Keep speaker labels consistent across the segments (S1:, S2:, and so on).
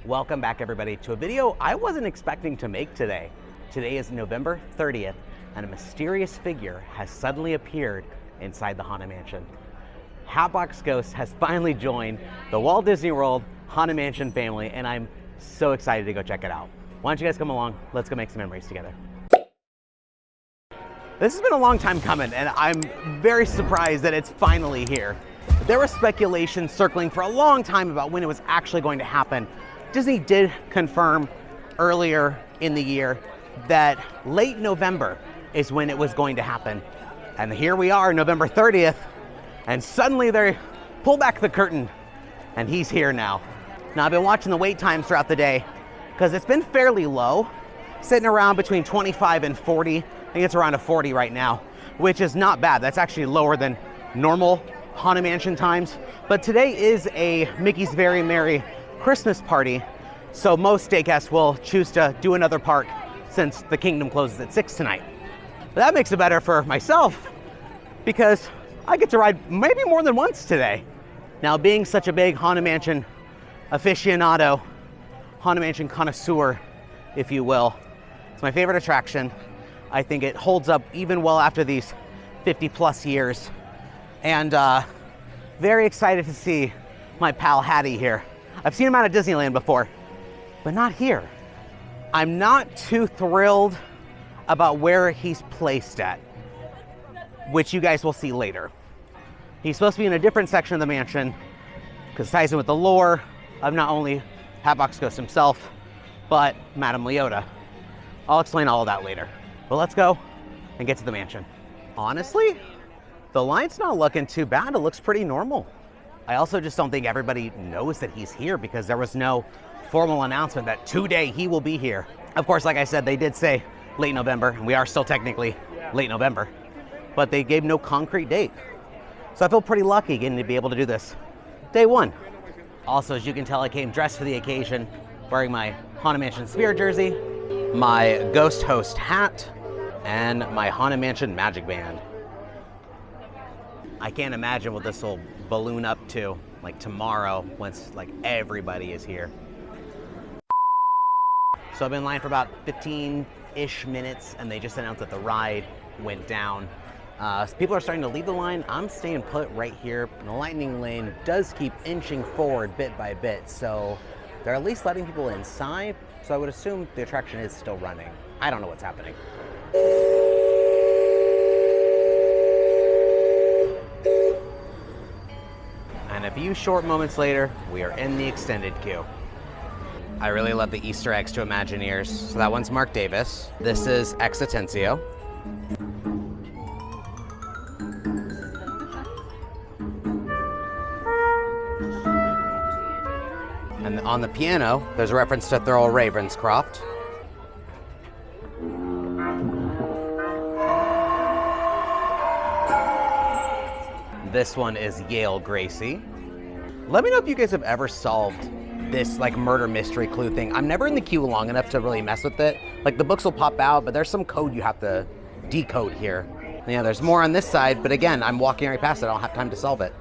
S1: Welcome back everybody to a video I wasn't expecting to make today. Today is November 30th and a mysterious figure has suddenly appeared inside the Haunted Mansion. Hatbox Ghost has finally joined the Walt Disney World Haunted Mansion family and I'm so excited to go check it out. Why don't you guys come along, let's go make some memories together. This has been a long time coming and I'm very surprised that it's finally here. There was speculation circling for a long time about when it was actually going to happen. Disney did confirm earlier in the year that late November is when it was going to happen. And here we are, November 30th, and suddenly they pull back the curtain and he's here now. Now I've been watching the wait times throughout the day because it's been fairly low, sitting around between 25 and 40. I think it's around a 40 right now, which is not bad. That's actually lower than normal Haunted Mansion times. But today is a Mickey's Very Merry Christmas party, so most day guests will choose to do another park since the kingdom closes at 6 tonight. But that makes it better for myself because I get to ride maybe more than once today. Now, being such a big Haunted Mansion aficionado, Haunted Mansion connoisseur, if you will, it's my favorite attraction. I think it holds up even well after these 50 plus years. And very excited to see my pal Hatty here. I've seen him out at Disneyland before, but not here. I'm not too thrilled about where he's placed at, which you guys will see later. He's supposed to be in a different section of the mansion because it ties in with the lore of not only Hatbox Ghost himself, but Madame Leota. I'll explain all of that later. But let's go and get to the mansion. Honestly, the line's not looking too bad. It looks pretty normal. I also just don't think everybody knows that he's here because there was no formal announcement that today he will be here. Of course, like I said, they did say late November, and we are still technically late November, but they gave no concrete date. So I feel pretty lucky getting to be able to do this day one. Also, as you can tell, I came dressed for the occasion, wearing my Haunted Mansion Spirit jersey, my Ghost Host hat, and my Haunted Mansion Magic Band. I can't imagine what this will balloon up to like tomorrow once like everybody is here. So I've been in line for about 15-ish minutes and they just announced that the ride went down. So people are starting to leave the line. I'm staying put right here. The lightning lane does keep inching forward bit by bit, so they're at least letting people inside. So I would assume the attraction is still running. I don't know what's happening. And a few short moments later, we are in the extended queue. I really love the Easter eggs to Imagineers. So that one's Mark Davis. This is Ex Atencio. And on the piano, there's a reference to Thurl Ravenscroft. This one is Yale Gracie. Let me know if you guys have ever solved this like murder mystery clue thing. I'm never in the queue long enough to really mess with it. Like the books will pop out, but there's some code you have to decode here. And yeah, there's more on this side, but again, I'm walking right past it. I don't have time to solve it.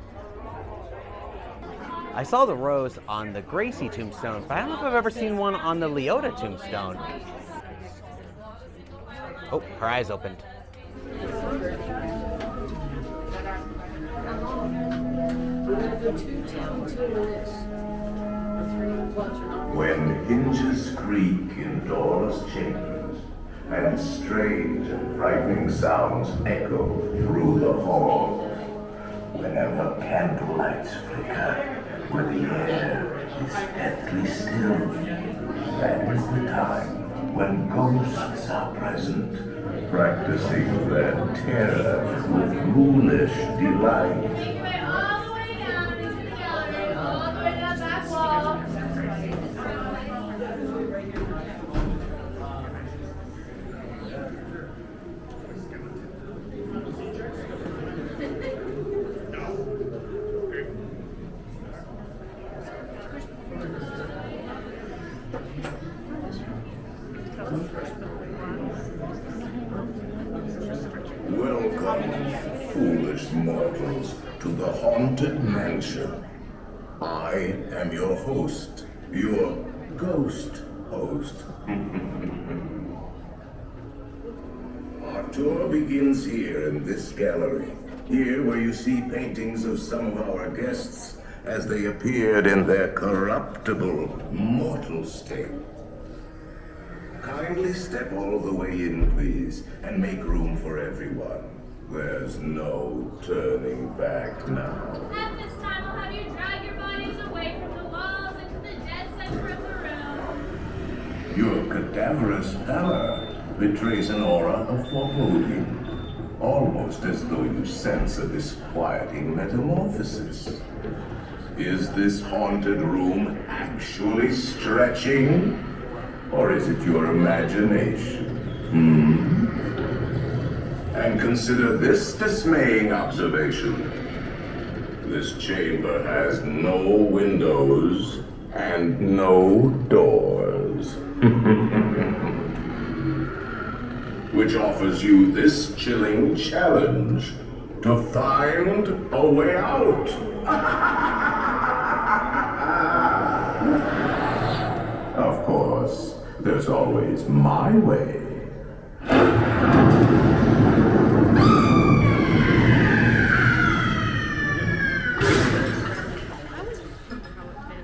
S1: I saw the rose on the Gracie tombstone, but I don't know if I've ever seen one on the Leota tombstone. Oh, her eyes opened.
S2: When hinges creak in doorless chambers, and strange and frightening sounds echo through the halls, whenever candlelights flicker, where the air is deathly still, that is the time when ghosts are present, practicing their terror with ghoulish delight. Welcome, foolish mortals, to the Haunted Mansion. I am your host, your Ghost host. Our tour begins here in this gallery. Here where you see paintings of some of our guests as they appeared in their corruptible, mortal state. Kindly step all the way in, please, and make room for everyone. There's no turning back now.
S3: At this time, I'll have you drag your bodies away from the walls into the dead center of the room.
S2: Your cadaverous pallor betrays an aura of foreboding, almost as though you sense a disquieting metamorphosis. Is this haunted room actually stretching? Or is it your imagination? And consider this dismaying observation. This chamber has no windows and no doors. Which offers you this chilling challenge to find a way out. Of course, there's always my way.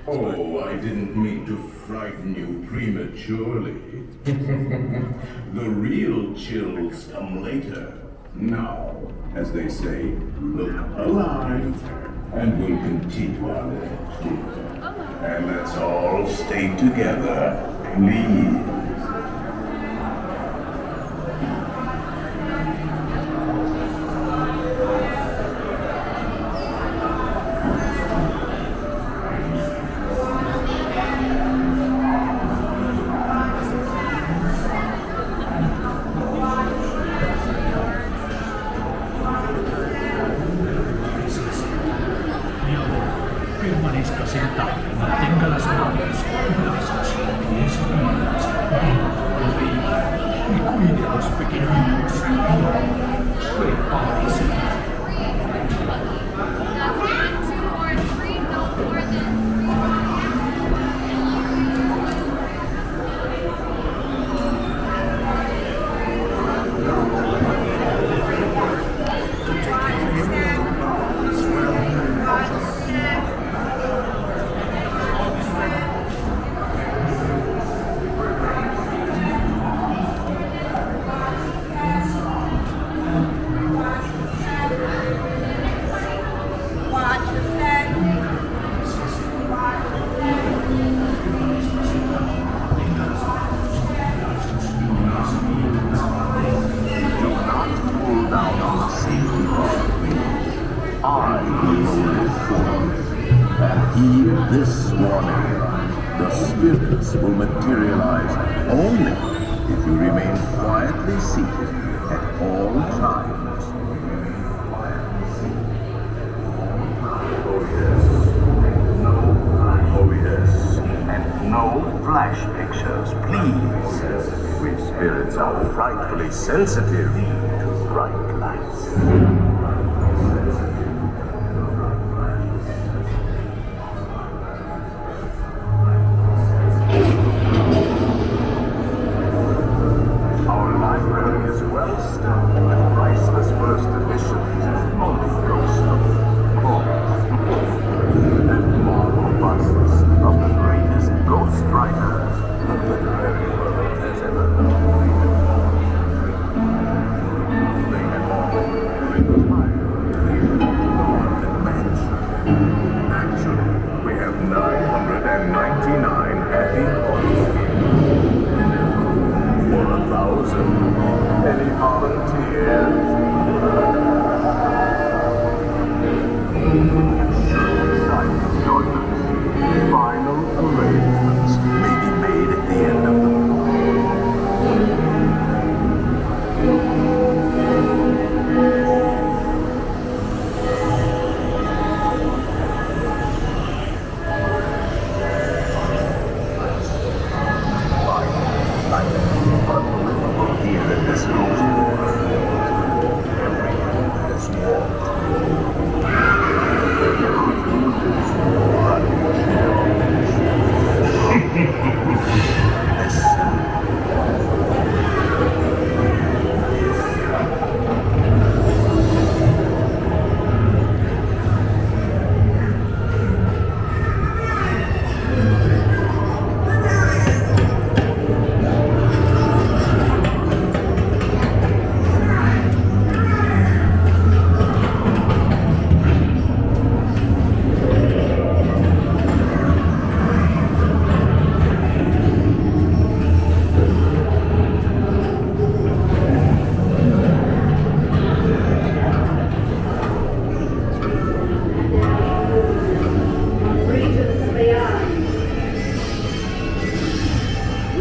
S2: Oh, I didn't mean to frighten you prematurely. The real chills come later. Now, as they say, look alive, and we'll continue our little tour. And let's all stay together, please. This warning, the spirits will materialize only if you remain quietly seated at all times. Oh yes, and no flash pictures, please. We spirits are frightfully sensitive to bright lights.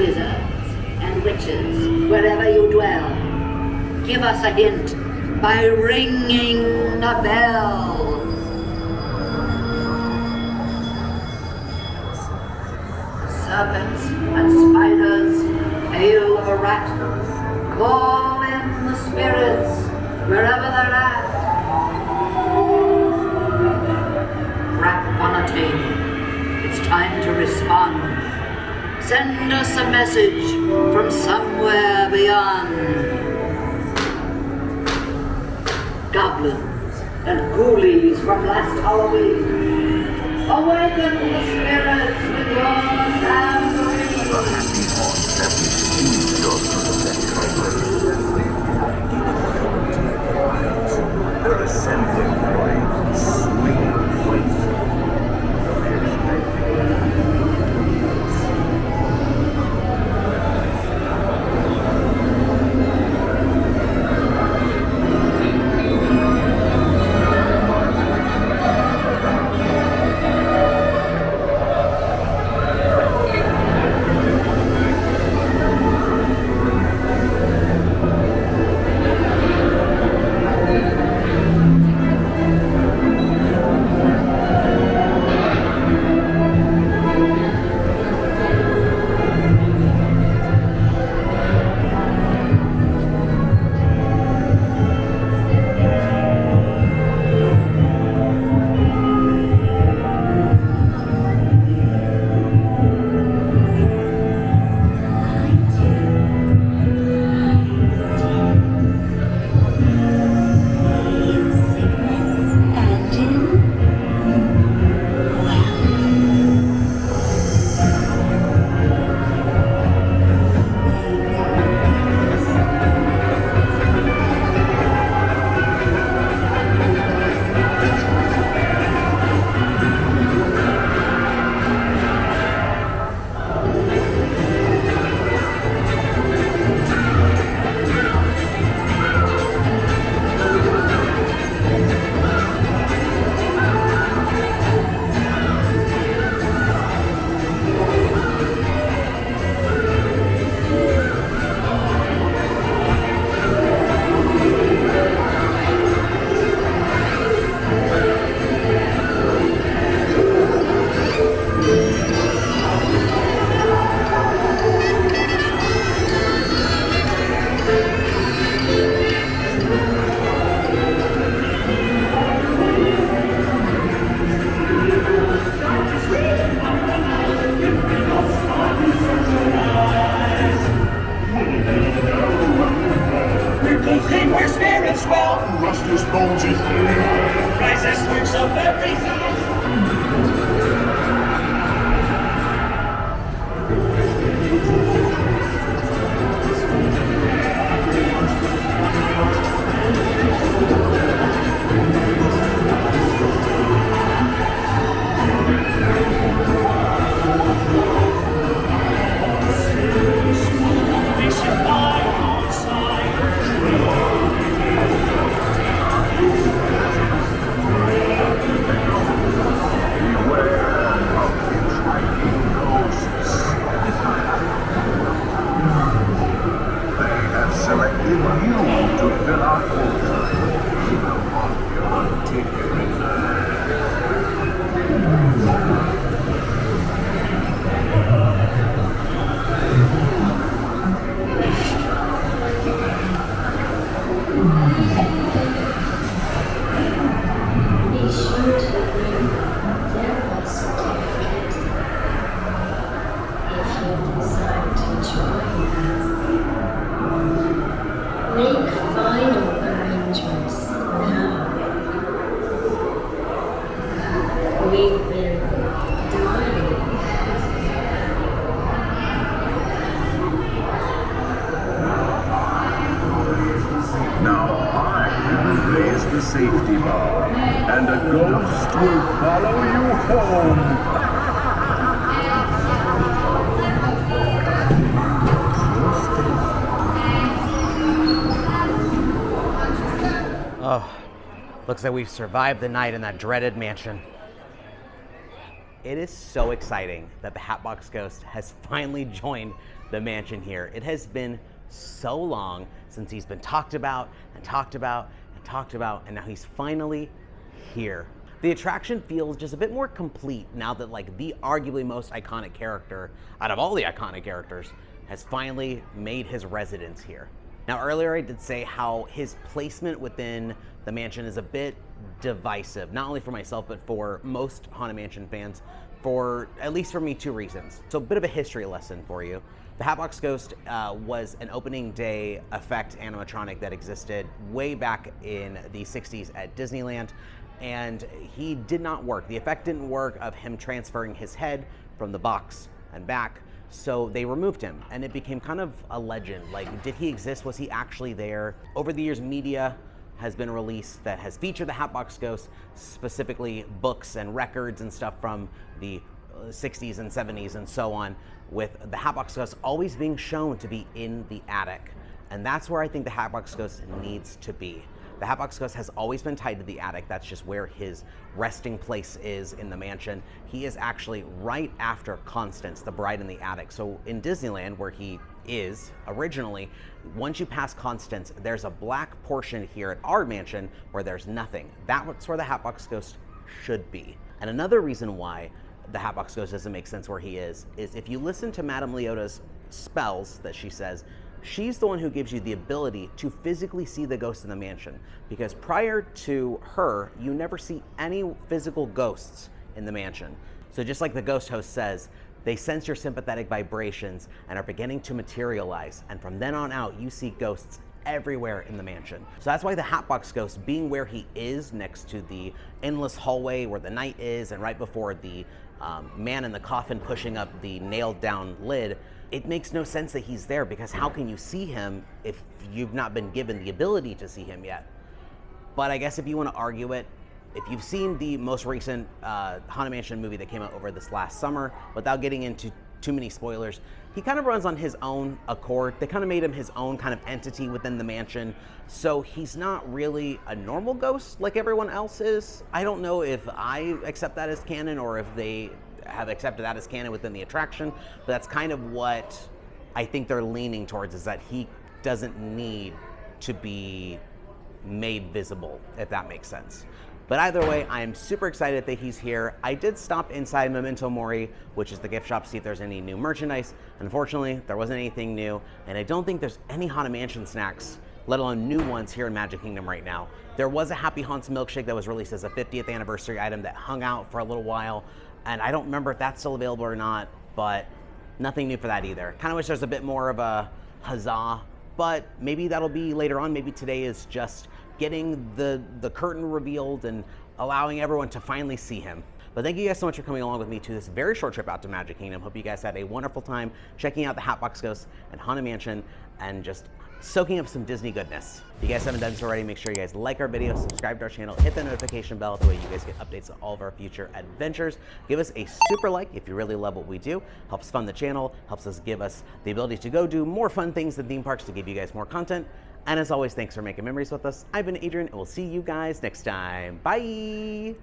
S4: wizards and witches wherever you dwell. Give us a hint by ringing a bell. Serpents and spiders, hail of a rat, call in the spirits wherever they're at. Rap on a table, it's time to respond. Send us a message from somewhere beyond. Goblins and ghoulies from last Halloween, awaken the spirits with your tambourine.
S2: They're assembling right, swing fight.
S5: Rustless bones is
S6: Rises works of everything.
S2: Safety bar, and a ghost will follow you home.
S1: Oh, looks like we've survived the night in that dreaded mansion. It is so exciting that the Hatbox Ghost has finally joined the mansion here. It has been so long since he's been talked about and talked about and talked about, and now he's finally here. The attraction feels just a bit more complete now that like the arguably most iconic character out of all the iconic characters has finally made his residence here. Now earlier I did say how his placement within the mansion is a bit divisive, not only for myself, but for most Haunted Mansion fans, for at least for me, 2 reasons. So a bit of a history lesson for you. The Hatbox Ghost was an opening day effect animatronic that existed way back in the 60s at Disneyland, and he did not work. The effect didn't work of him transferring his head from the box and back, so they removed him, and it became kind of a legend. Like, did he exist? Was he actually there? Over the years, media has been released that has featured the Hatbox Ghost, specifically books and records and stuff from the 60s and 70s and so on, with the Hatbox Ghost always being shown to be in the attic. And that's where I think the Hatbox Ghost needs to be. The Hatbox Ghost has always been tied to the attic. That's just where his resting place is in the mansion. He is actually right after Constance, the bride in the attic. So in Disneyland, where he is originally, once you pass Constance, there's a black portion here at our mansion where there's nothing. That's where the Hatbox Ghost should be. And another reason why the Hatbox Ghost doesn't make sense where he is if you listen to Madame Leota's spells that she says, she's the one who gives you the ability to physically see the ghost in the mansion. Because prior to her, you never see any physical ghosts in the mansion. So just like the ghost host says, they sense your sympathetic vibrations and are beginning to materialize. And from then on out, you see ghosts everywhere in the mansion. So that's why the Hatbox Ghost, being where he is next to the endless hallway where the knight is and right before the man in the coffin pushing up the nailed down lid, it makes no sense that he's there, because how can you see him if you've not been given the ability to see him yet? But I guess if you want to argue it, if you've seen the most recent Haunted Mansion movie that came out over this last summer, without getting into too many spoilers, he kind of runs on his own accord. They kind of made him his own kind of entity within the mansion. So he's not really a normal ghost like everyone else is. I don't know if I accept that as canon or if they have accepted that as canon within the attraction, but that's kind of what I think they're leaning towards, is that he doesn't need to be made visible, if that makes sense. But either way, I am super excited that he's here. I did stop inside Memento Mori, which is the gift shop, to see if there's any new merchandise. Unfortunately, there wasn't anything new, and I don't think there's any Haunted Mansion snacks, let alone new ones, here in Magic Kingdom right now. There was a Happy Haunts milkshake that was released as a 50th anniversary item that hung out for a little while, and I don't remember if that's still available or not, but nothing new for that either. Kind of wish there's a bit more of a huzzah, but maybe that'll be later on. Maybe today is just getting the curtain revealed and allowing everyone to finally see him. But thank you guys so much for coming along with me to this very short trip out to Magic Kingdom. Hope you guys had a wonderful time checking out the Hatbox Ghost and Haunted Mansion and just soaking up some Disney goodness. If you guys haven't done so already, make sure you guys like our video, subscribe to our channel, hit the notification bell, the way you guys get updates on all of our future adventures. Give us a super like if you really love what we do. Helps fund the channel, helps us give us the ability to go do more fun things than theme parks to give you guys more content. And as always, thanks for making memories with us. I've been Adrian, and we'll see you guys next time. Bye!